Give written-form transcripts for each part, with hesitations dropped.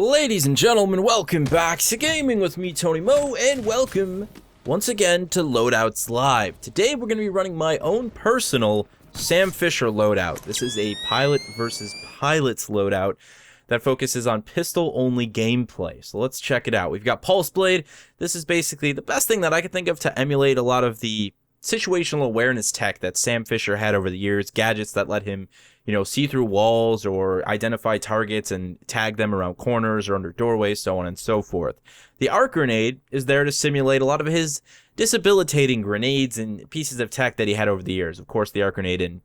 Ladies and gentlemen, welcome back to Gaming with me, Tony Mo, and welcome once again to Loadouts Live. Today we're going to be running my own personal Sam Fisher loadout. This is a pilot versus pilots loadout that focuses on pistol-only gameplay. So let's check it out. We've got Pulse Blade. This is basically the best thing that I could think of to emulate a lot of the situational awareness tech that Sam Fisher had over the years, gadgets that let him, see through walls or identify targets and tag them around corners or under doorways, so on and so forth. The arc grenade is there to simulate a lot of his disabilitating grenades and pieces of tech that he had over the years. Of course, the arc grenade in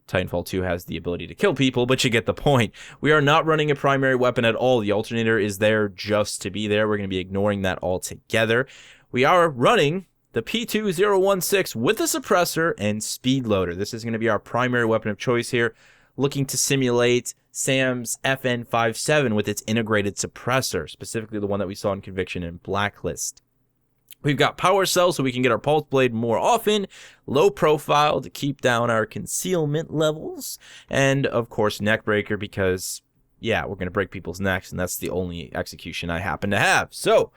Titanfall 2 has the ability to kill people, but you get the point. We are not running a primary weapon at all. The alternator is there just to be there. We're going to be ignoring that altogether. We are running the P2016 with a suppressor and speed loader. This is going to be our primary weapon of choice here, looking to simulate Sam's FN57 with its integrated suppressor, specifically the one that we saw in Conviction and Blacklist. We've got power cells so we can get our pulse blade more often, low profile to keep down our concealment levels, and of course neckbreaker because, yeah, we're going to break people's necks, and that's the only execution I happen to have. So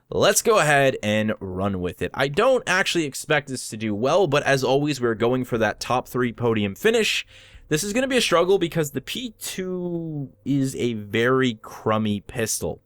let's go ahead and run with it. I don't actually expect this to do well, but as always, we're going for that top 3 podium finish. This is going to be a struggle because the P2 is a very crummy pistol.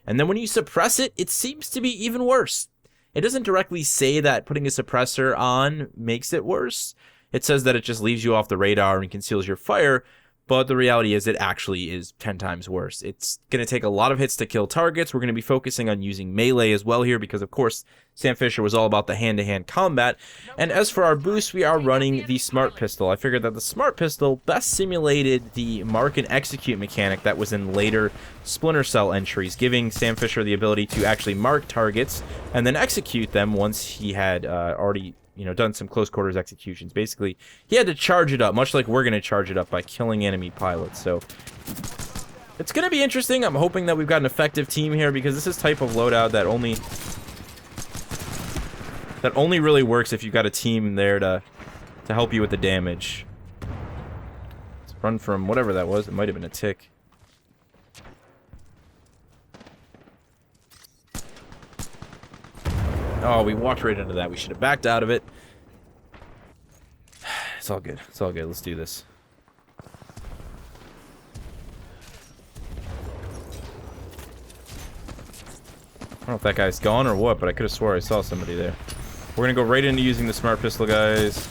And then when you suppress it, it seems to be even worse. It doesn't directly say that putting a suppressor on makes it worse. It says that it just leaves you off the radar and conceals your fire. But the reality is it actually is 10 times worse. It's going to take a lot of hits to kill targets. We're going to be focusing on using melee as well here because, of course, Sam Fisher was all about the hand-to-hand combat. And as for our boost, we are running the Smart Pistol. I figured that the Smart Pistol best simulated the mark and execute mechanic that was in later Splinter Cell entries, giving Sam Fisher the ability to actually mark targets and then execute them once he had already done some close quarters executions. Basically, he had to charge it up, much like we're going to charge it up by killing enemy pilots. So it's going to be interesting. I'm hoping that we've got an effective team here because this is type of loadout that only really works if you've got a team there to help you with the damage. Let's run from whatever that was. It might have been a tick. Oh, we walked right into that. We should have backed out of it. It's all good. It's all good. Let's do this. I don't know if that guy's gone or what, but I could have swore I saw somebody there. We're going to go right into using the Smart Pistol, guys.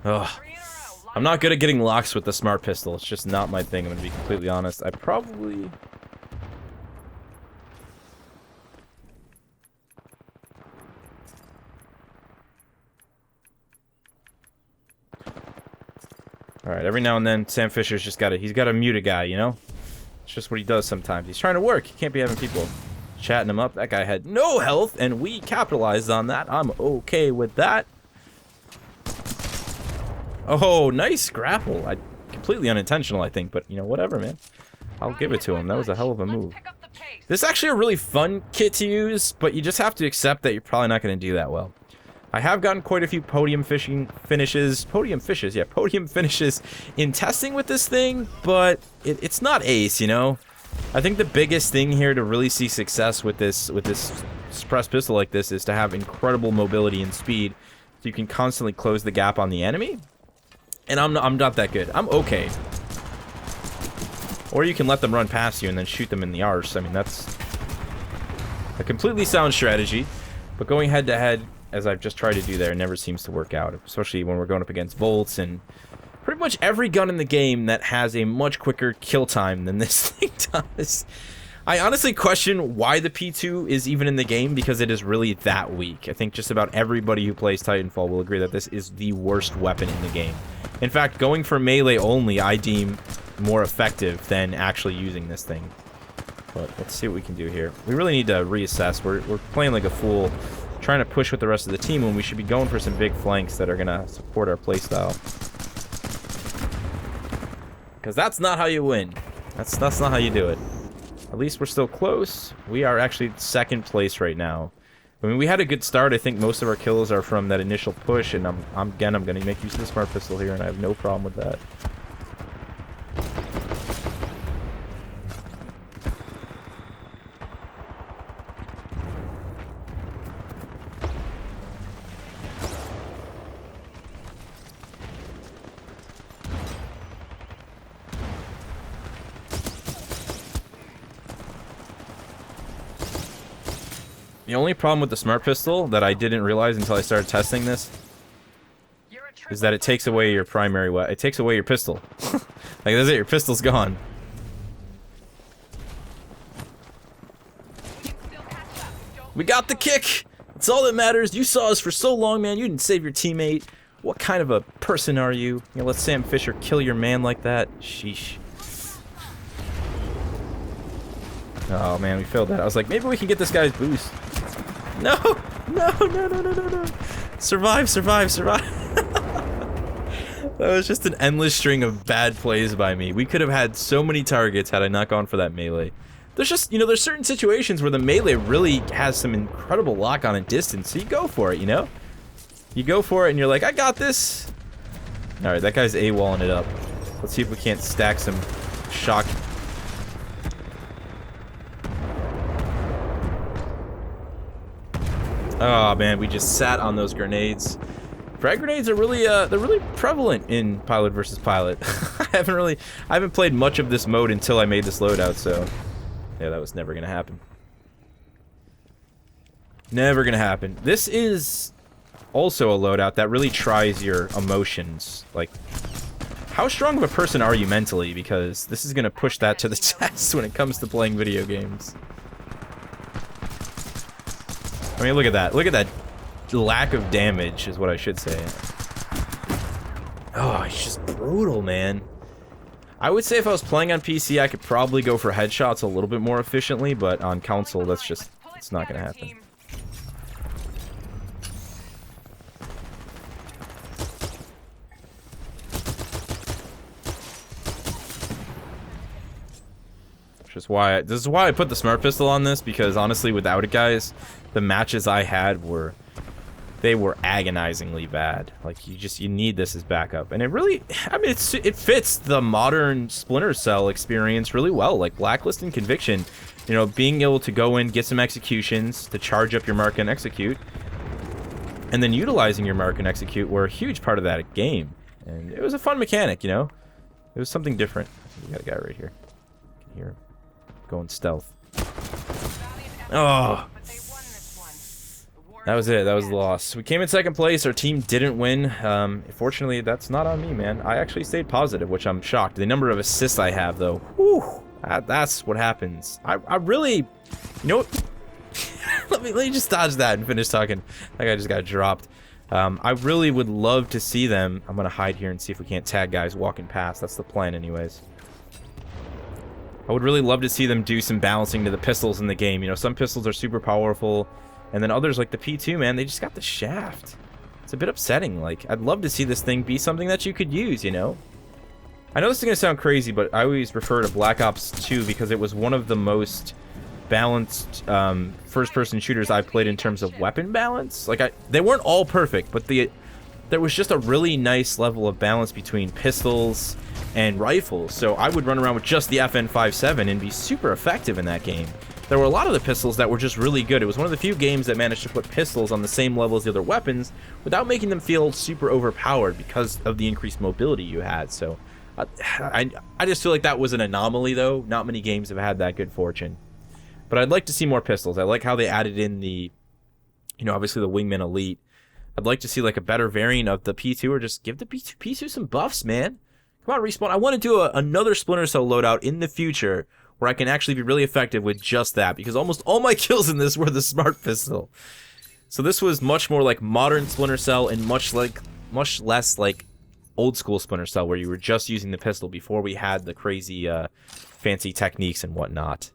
Ugh. I'm not good at getting locks with the Smart Pistol. It's just not my thing. I'm going to be completely honest. I probably... Alright, every now and then, Sam Fisher's just got to... He's got to mute a guy, It's just what he does sometimes. He's trying to work. He can't be having people chatting him up. That guy had no health, and we capitalized on that. I'm okay with that. Oh, nice grapple. Completely unintentional, I think, but, whatever, man. I'll give it to him. That was a hell of a move. This is actually a really fun kit to use, but you just have to accept that you're probably not going to do that well. I have gotten quite a few podium finishes in testing with this thing, but it's not ace, I think the biggest thing here to really see success with this suppressed pistol like this is to have incredible mobility and speed, so you can constantly close the gap on the enemy. And I'm not that good. I'm okay. Or you can let them run past you and then shoot them in the arse. I mean, that's a completely sound strategy. But going head-to-head, as I've just tried to do there, never seems to work out. Especially when we're going up against Volts and pretty much every gun in the game that has a much quicker kill time than this thing does. I honestly question why the P2 is even in the game because it is really that weak. I think just about everybody who plays Titanfall will agree that this is the worst weapon in the game. In fact, going for melee only, I deem more effective than actually using this thing. But let's see what we can do here. We really need to reassess. We're playing like a fool, trying to push with the rest of the team when we should be going for some big flanks that are going to support our playstyle. Because that's not how you win. That's not how you do it. At least we're still close. We are actually second place right now. I mean, we had a good start. I think most of our kills are from that initial push, and I'm going to make use of the smart pistol here, and I have no problem with that. The only problem with the smart pistol that I didn't realize until I started testing this is that it takes away your primary weapon. It takes away your pistol. Like, that's it, your pistol's gone. We got the kick! It's all that matters. You saw us for so long, man. You didn't save your teammate. What kind of a person are you? You let Sam Fisher kill your man like that? Sheesh. Oh man, we failed that. I was like, maybe we can get this guy's boost. No! No, no, no, no, no, no. Survive, survive, survive. That was just an endless string of bad plays by me. We could have had so many targets had I not gone for that melee. There's just, you know, there's certain situations where the melee really has some incredible lock-on and distance, so you go for it, you know? You go for it and you're like, I got this! Alright, that guy's AWOLing it up. Let's see if we can't stack some shock. Oh man, we just sat on those grenades. Frag grenades are really, they're really prevalent in Pilot versus Pilot. I haven't played much of this mode until I made this loadout, so yeah, that was never gonna happen. Never gonna happen. This is also a loadout that really tries your emotions. Like, how strong of a person are you mentally? Because this is gonna push that to the test when it comes to playing video games. I mean, look at that. Look at that lack of damage, is what I should say. Oh, it's just brutal, man. I would say if I was playing on PC, I could probably go for headshots a little bit more efficiently, but on console, that's just, it's not gonna happen. This is why I put the smart pistol on this, because honestly, without it, guys, the matches I had were agonizingly bad. Like, you need this as backup, and it really, I mean, it fits the modern Splinter Cell experience really well. Like Blacklist and Conviction, you know, being able to go in, get some executions to charge up your mark and execute, and then utilizing your mark and execute were a huge part of that game, and it was a fun mechanic, you know. It was something different. We got a guy right here. You can hear him going stealth. Oh. That was it. That was the loss. We came in second place. Our team didn't win. Fortunately, that's not on me, man. I actually stayed positive, which I'm shocked. The number of assists I have, though. Whew, that's what happens. I really... You know what? let me just dodge that and finish talking. That guy just got dropped. I really would love to see them... I'm going to hide here and see if we can't tag guys walking past. That's the plan, anyways. I would really love to see them do some balancing to the pistols in the game. You know, some pistols are super powerful, and then others, like the P2, man, they just got the shaft. It's a bit upsetting. Like, I'd love to see this thing be something that you could use, you know? I know this is going to sound crazy, but I always refer to Black Ops 2 because it was one of the most balanced first-person shooters I played in terms of weapon balance. Like, they weren't all perfect, but there was just a really nice level of balance between pistols and rifles. So I would run around with just the FN57 and be super effective in that game. There were a lot of the pistols that were just really good. It was one of the few games that managed to put pistols on the same level as the other weapons without making them feel super overpowered because of the increased mobility you had. So I just feel like that was an anomaly, though. Not many games have had that good fortune. But I'd like to see more pistols. I like how they added in the, you know, obviously the Wingman Elite. I'd like to see like a better variant of the P2, or just give the P2 some buffs, man. Come on, Respawn. I want to do another Splinter Cell loadout in the future where I can actually be really effective with just that, because almost all my kills in this were the smart pistol. So this was much more like modern Splinter Cell and much less like old school Splinter Cell, where you were just using the pistol before we had the crazy fancy techniques and whatnot.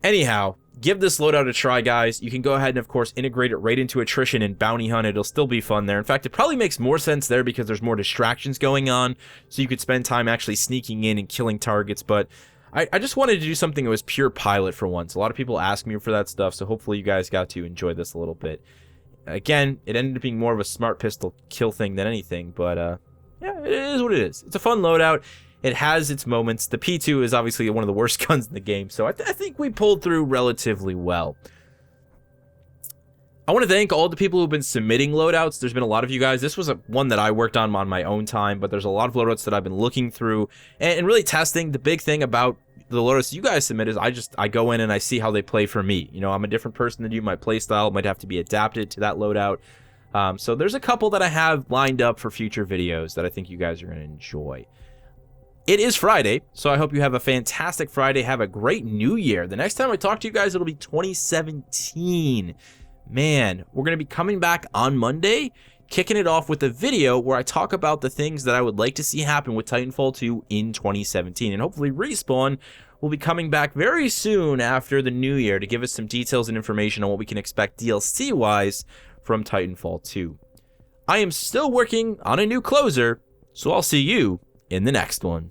Anyhow, give this loadout a try, guys. You can go ahead and, of course, integrate it right into Attrition and Bounty Hunt. It'll still be fun there. In fact, it probably makes more sense there because there's more distractions going on, so you could spend time actually sneaking in and killing targets. But I just wanted to do something that was pure pilot for once. A lot of people ask me for that stuff, so hopefully you guys got to enjoy this a little bit. Again, it ended up being more of a smart pistol kill thing than anything, but yeah, it is what it is. It's a fun loadout. It has its moments. The P2 is obviously one of the worst guns in the game, so I think we pulled through relatively well. I want to thank all the people who've been submitting loadouts. There's been a lot of you guys. This was one that I worked on my own time, but there's a lot of loadouts that I've been looking through and really testing. The big thing about the loadouts you guys submit is I go in and I see how they play for me. You know, I'm a different person than you. My play style might have to be adapted to that loadout. So there's a couple that I have lined up for future videos that I think you guys are going to enjoy. It is Friday, so I hope you have a fantastic Friday. Have a great New Year. The next time I talk to you guys, it'll be 2017. Man, we're going to be coming back on Monday, kicking it off with a video where I talk about the things that I would like to see happen with Titanfall 2 in 2017. And hopefully Respawn will be coming back very soon after the new year to give us some details and information on what we can expect DLC-wise from Titanfall 2. I am still working on a new closer, so I'll see you in the next one.